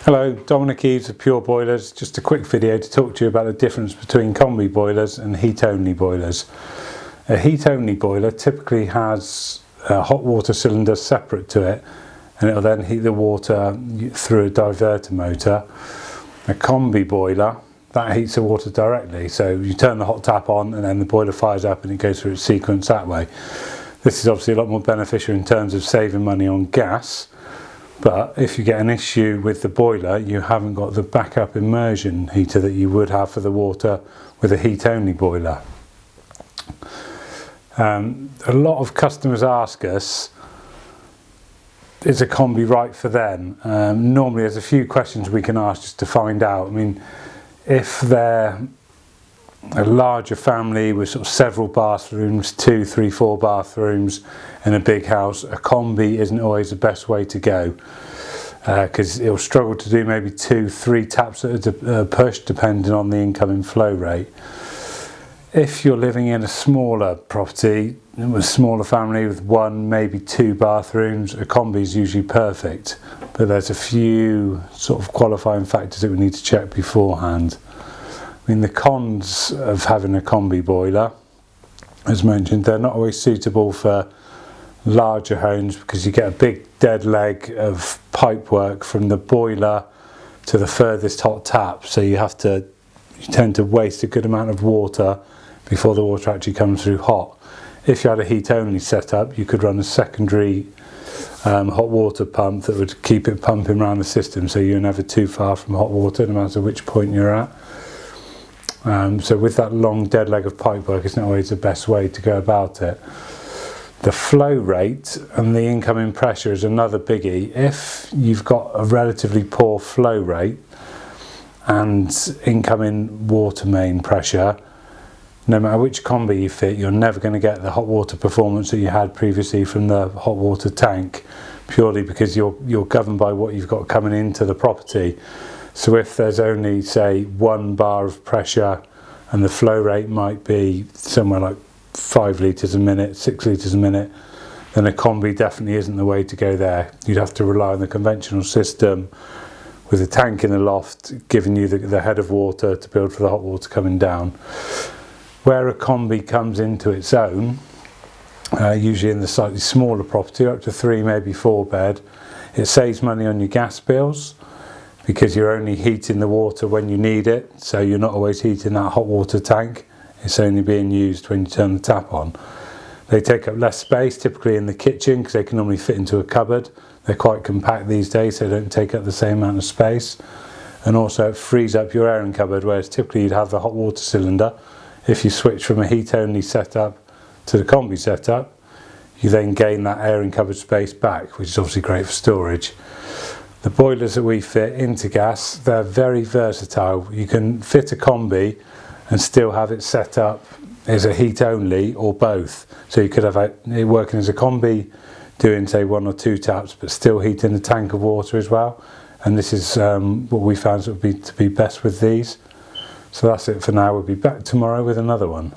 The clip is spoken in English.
Hello, Dominic Eves of Pure Boilers. Just a quick video to talk to you about the difference between combi boilers and heat-only boilers. A heat-only boiler typically has a hot water cylinder separate to it, and it'll then heat the water through a diverter motor. A combi boiler, that heats the water directly, so you turn the hot tap on and then the boiler fires up and it goes through its sequence that way. This is obviously a lot more beneficial in terms of saving money on gas. But if you get an issue with the boiler, you haven't got the backup immersion heater that you would have for the water with a heat-only boiler. A lot of customers ask us, is a combi right for them? Normally there's a few questions we can ask just to find out. I mean, if they're a larger family with sort of several bathrooms, 2, 3, 4 bathrooms in a big house, a combi isn't always the best way to go because it'll struggle to do maybe 2, 3 taps at a push depending on the incoming flow rate. If you're living in a smaller property, with a smaller family with 1, maybe 2 bathrooms, a combi is usually perfect, but there's a few sort of qualifying factors that we need to check beforehand. I mean, the cons of having a combi boiler, as mentioned, they're not always suitable for larger homes because you get a big dead leg of pipe work from the boiler to the furthest hot tap, so you tend to waste a good amount of water before the water actually comes through hot. If you had a heat only setup, you could run a secondary hot water pump that would keep it pumping around the system, so you're never too far from hot water no matter which point you're at. So with that long dead leg of pipework, it's not always the best way to go about it. The flow rate and the incoming pressure is another biggie. If you've got a relatively poor flow rate and incoming water main pressure, no matter which combi you fit, you're never going to get the hot water performance that you had previously from the hot water tank, purely because you're governed by what you've got coming into the property. So if there's only, say, 1 bar of pressure and the flow rate might be somewhere like 5 litres a minute, 6 litres a minute, then a combi definitely isn't the way to go there. You'd have to rely on the conventional system with a tank in the loft giving you the head of water to build for the hot water coming down. Where a combi comes into its own, usually in the slightly smaller property, up to 3, maybe 4 bed, it saves money on your gas bills, because you're only heating the water when you need it, so you're not always heating that hot water tank. It's only being used when you turn the tap on. They take up less space, typically in the kitchen, because they can normally fit into a cupboard. They're quite compact these days, so they don't take up the same amount of space. And also it frees up your airing cupboard, whereas typically you'd have the hot water cylinder. If you switch from a heat-only setup to the combi setup, you then gain that airing cupboard space back, which is obviously great for storage. The boilers that we fit into gas, they're very versatile. You can fit a combi and still have it set up as a heat only or both. So you could have it working as a combi, doing say 1 or 2 taps, but still heating a tank of water as well. And this is what we found to be best with these. So that's it for now. We'll be back tomorrow with another one.